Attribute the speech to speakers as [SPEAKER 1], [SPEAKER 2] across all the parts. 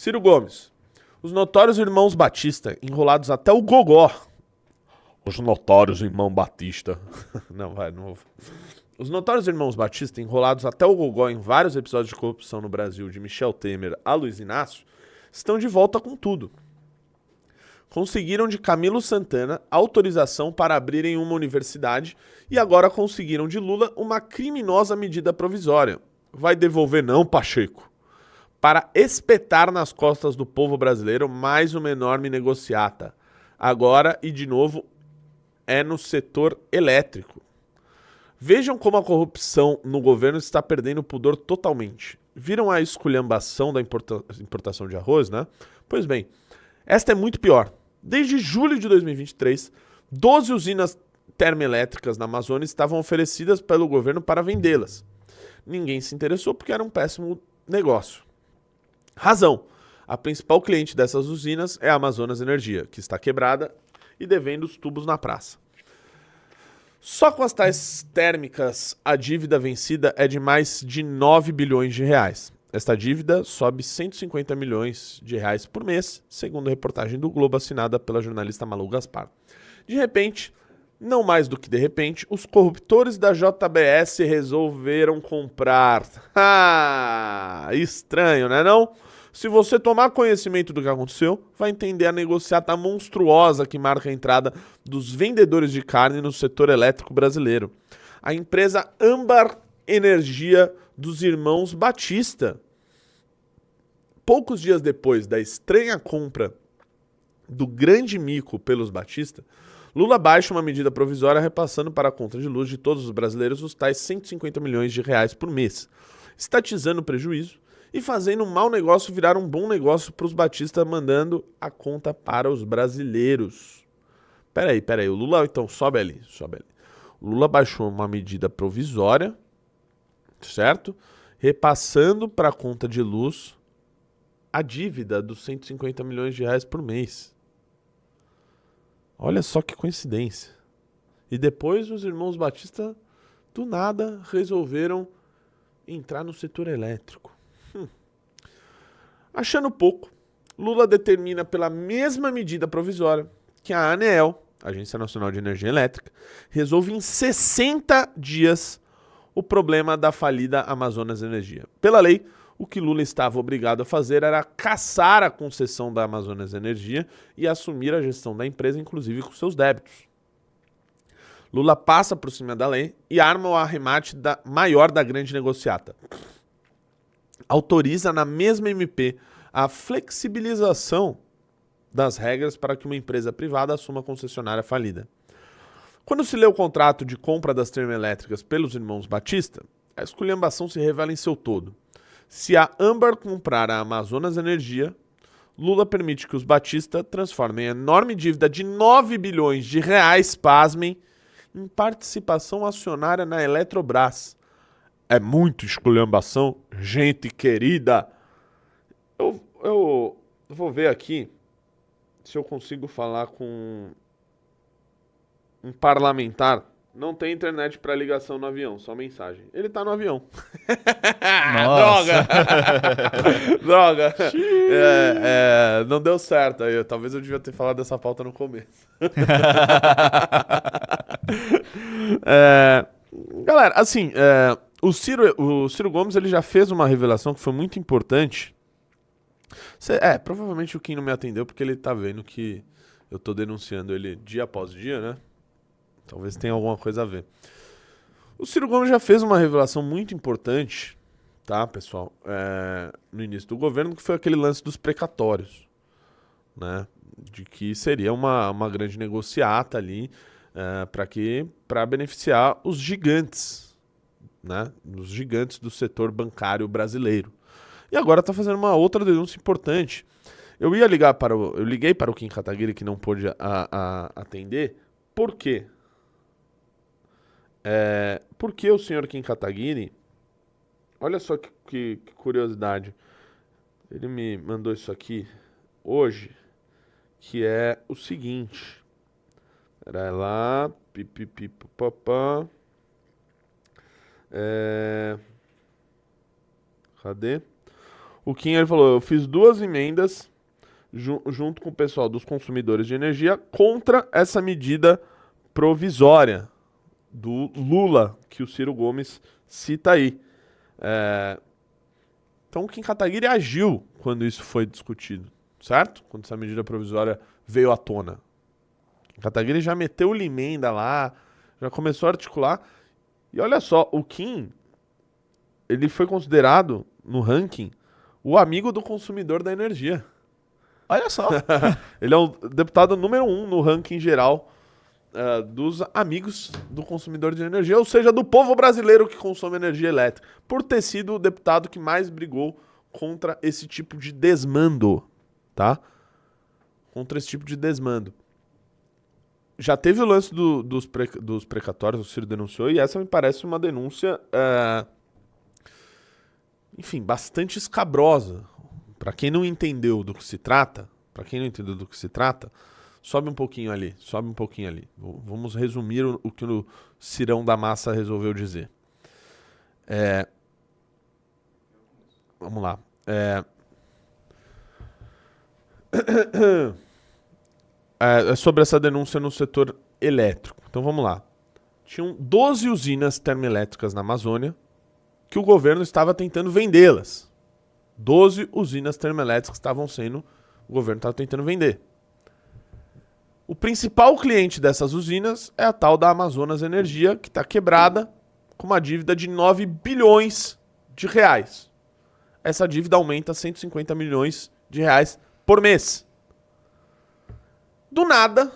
[SPEAKER 1] Ciro Gomes. Os notórios irmãos Batista, enrolados até o gogó. Os notórios irmão Batista. Não, vai, não vou. Os notórios irmãos Batista, enrolados até o gogó em vários episódios de corrupção no Brasil, de Michel Temer a Luiz Inácio, estão de volta com tudo. Conseguiram de Camilo Santana autorização para abrirem uma universidade e agora conseguiram de Lula uma criminosa medida provisória. Vai devolver não, Pacheco? Para espetar nas costas do povo brasileiro mais uma enorme negociata. Agora, e de novo, é no setor elétrico. Vejam como a corrupção no governo está perdendo o pudor totalmente. Viram a esculhambação da importação de arroz, né? Pois bem, esta é muito pior. Desde julho de 2023, 12 usinas termoelétricas na Amazônia estavam oferecidas pelo governo para vendê-las. Ninguém se interessou porque era um péssimo negócio. Razão. A principal cliente dessas usinas é a Amazonas Energia, que está quebrada e devendo os tubos na praça. Só com as tais térmicas, a dívida vencida é de mais de 9 bilhões de reais. Esta dívida sobe 150 milhões de reais por mês, segundo a reportagem do Globo assinada pela jornalista Malu Gaspar. De repente, não mais do que de repente, os corruptores da JBS resolveram comprar. Estranho, né não? Se você tomar conhecimento do que aconteceu, vai entender a negociata monstruosa que marca a entrada dos vendedores de carne no setor elétrico brasileiro. A empresa Âmbar Energia dos irmãos Batista. Poucos dias depois da estranha compra do grande mico pelos Batista, Lula baixa uma medida provisória repassando para a conta de luz de todos os brasileiros os tais 150 milhões de reais por mês, estatizando o prejuízo e fazendo um mau negócio virar um bom negócio para os Batista, mandando a conta para os brasileiros. Peraí, o Lula, então, sobe ali. O Lula baixou uma medida provisória, certo? Repassando para a conta de luz a dívida dos 150 milhões de reais por mês. Olha só que coincidência. E depois os irmãos Batista, do nada, resolveram entrar no setor elétrico. Achando pouco, Lula determina pela mesma medida provisória que a ANEEL, Agência Nacional de Energia Elétrica, resolve em 60 dias o problema da falida Amazonas Energia. Pela lei, o que Lula estava obrigado a fazer era cassar a concessão da Amazonas Energia e assumir a gestão da empresa, inclusive com seus débitos. Lula passa por cima da lei e arma o arremate maior da grande negociata. Autoriza na mesma MP a flexibilização das regras para que uma empresa privada assuma a concessionária falida. Quando se lê o contrato de compra das termoelétricas pelos irmãos Batista, a esculhambação se revela em seu todo. Se a Âmbar comprar a Amazonas Energia, Lula permite que os Batista transformem a enorme dívida de 9 bilhões de reais, pasmem, em participação acionária na Eletrobras. É muito esculhambação, gente querida. Eu vou ver aqui se eu consigo falar com um parlamentar. Não tem internet para ligação no avião, só mensagem. Ele tá no avião.
[SPEAKER 2] Nossa.
[SPEAKER 1] Droga! Não deu certo. Talvez eu devia ter falado dessa pauta no começo. Galera, assim, o Ciro Gomes ele já fez uma revelação que foi muito importante. Provavelmente o Kim não me atendeu porque ele tá vendo que eu tô denunciando ele dia após dia, né? Talvez tenha alguma coisa a ver. O Ciro Gomes já fez uma revelação muito importante, tá, pessoal? No início do governo, que foi aquele lance dos precatórios, né? De que seria uma grande negociata ali para beneficiar os gigantes, né? Os gigantes do setor bancário brasileiro. E agora está fazendo uma outra denúncia importante. Eu liguei para o Kim Kataguiri, que não pôde atender. Por quê? Porque o senhor Kim Kataguiri, olha só que curiosidade. Ele me mandou isso aqui hoje, que é o seguinte. Pera lá. Pipipipopopã. Cadê? O Kim, ele falou, eu fiz 2 emendas junto com o pessoal dos consumidores de energia contra essa medida provisória do Lula, que o Ciro Gomes cita aí. Então o Kim Kataguiri agiu quando isso foi discutido, certo? Quando essa medida provisória veio à tona. O Kim Kataguiri já meteu-lhe emenda lá, já começou a articular. E olha só, o Kim, ele foi considerado, no ranking, o amigo do consumidor da energia.
[SPEAKER 2] Olha só.
[SPEAKER 1] Ele é o deputado número 1 no ranking geral dos amigos do consumidor de energia, ou seja, do povo brasileiro que consome energia elétrica, por ter sido o deputado que mais brigou contra esse tipo de desmando, tá? Contra esse tipo de desmando. Já teve o lance dos precatórios, o Ciro denunciou, e essa me parece uma denúncia, enfim, bastante escabrosa. Para quem não entendeu do que se trata, sobe um pouquinho ali. Vamos resumir o que o Cirão da Massa resolveu dizer. Vamos lá. É sobre essa denúncia no setor elétrico. Então vamos lá. Tinham 12 usinas termoelétricas na Amazônia que o governo estava tentando vendê-las. 12 usinas termoelétricas o governo estava tentando vender. O principal cliente dessas usinas é a tal da Amazonas Energia, que está quebrada com uma dívida de 9 bilhões de reais. Essa dívida aumenta a 150 milhões de reais por mês. Do nada,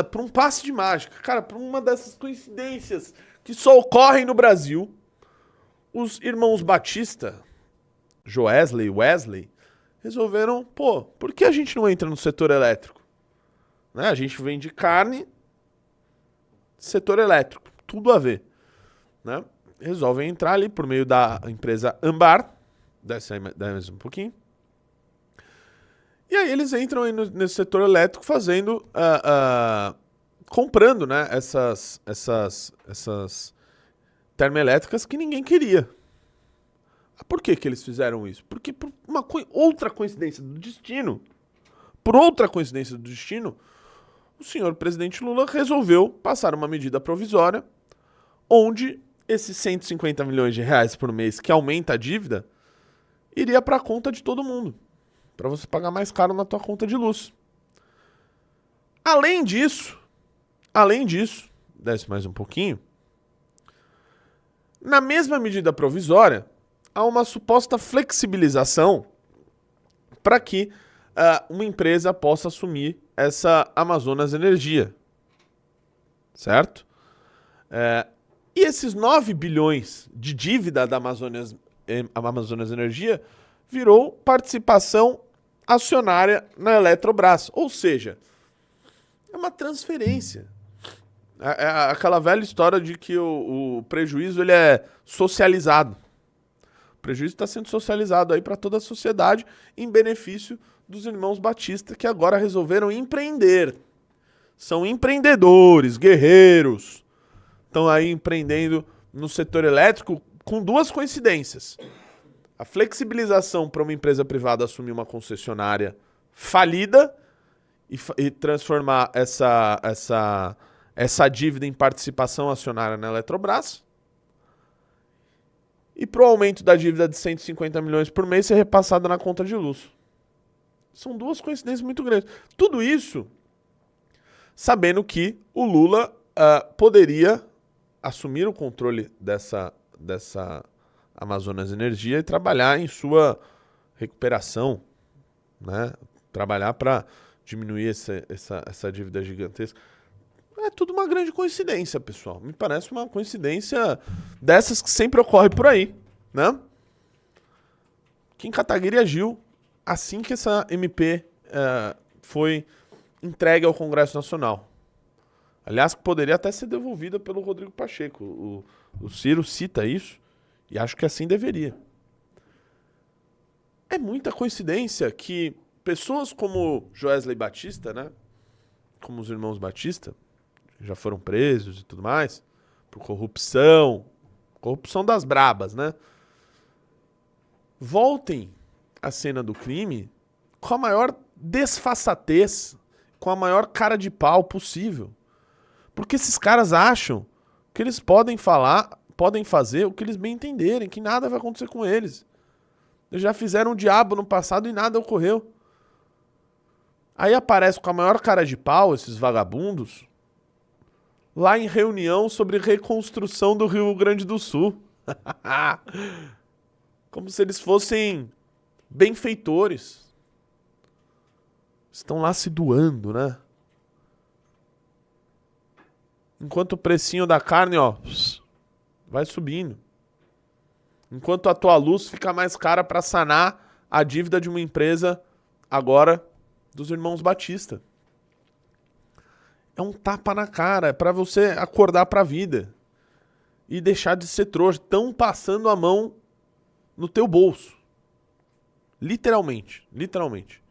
[SPEAKER 1] por um passe de mágica, cara, por uma dessas coincidências que só ocorrem no Brasil, os irmãos Batista, Wesley, resolveram, por que a gente não entra no setor elétrico? Né? A gente vende carne, setor elétrico, tudo a ver. Né? Resolvem entrar ali por meio da empresa Ambar, desce aí mais um pouquinho. E aí eles entram aí nesse setor elétrico fazendo, comprando, né, essas termoelétricas que ninguém queria. Por que eles fizeram isso? Porque por outra coincidência do destino, o senhor presidente Lula resolveu passar uma medida provisória onde esses 150 milhões de reais por mês que aumenta a dívida iria para a conta de todo mundo, para você pagar mais caro na tua conta de luz. Além disso, desce mais um pouquinho, na mesma medida provisória, há uma suposta flexibilização para que uma empresa possa assumir essa Amazonas Energia, certo? E esses 9 bilhões de dívida da Amazonas Energia virou participação acionária na Eletrobras, ou seja, é uma transferência. É aquela velha história de que o prejuízo ele é socializado. O prejuízo está sendo socializado aí para toda a sociedade em benefício dos irmãos Batista que agora resolveram empreender. São empreendedores, guerreiros. Estão aí empreendendo no setor elétrico com 2 coincidências. A flexibilização para uma empresa privada assumir uma concessionária falida e transformar essa dívida em participação acionária na Eletrobras. E para o aumento da dívida de 150 milhões por mês ser repassada na conta de luz. São 2 coincidências muito grandes. Tudo isso sabendo que o Lula poderia assumir o controle dessa Amazonas Energia e trabalhar em sua recuperação, né? Trabalhar para diminuir essa dívida gigantesca. É tudo uma grande coincidência, pessoal. Me parece uma coincidência dessas que sempre ocorre por aí, né? Kim Kataguiri agiu assim que essa MP foi entregue ao Congresso Nacional. Aliás, que poderia até ser devolvida pelo Rodrigo Pacheco. O Ciro cita isso e acho que assim deveria. É muita coincidência que pessoas como Joesley Batista, né? Como os irmãos Batista, já foram presos e tudo mais, por corrupção das brabas, né? Voltem a cena do crime com a maior desfaçatez, com a maior cara de pau possível. Porque esses caras acham que eles podem falar, podem fazer o que eles bem entenderem, que nada vai acontecer com eles. Eles já fizeram o diabo no passado e nada ocorreu. Aí aparece com a maior cara de pau, esses vagabundos, lá em reunião sobre reconstrução do Rio Grande do Sul. Como se eles fossem benfeitores. Estão lá se doando, né? Enquanto o precinho da carne, ó, vai subindo. Enquanto a tua luz fica mais cara para sanar a dívida de uma empresa agora dos irmãos Batista. É um tapa na cara, é para você acordar para a vida e deixar de ser trouxa. Estão passando a mão no teu bolso. Literalmente, literalmente.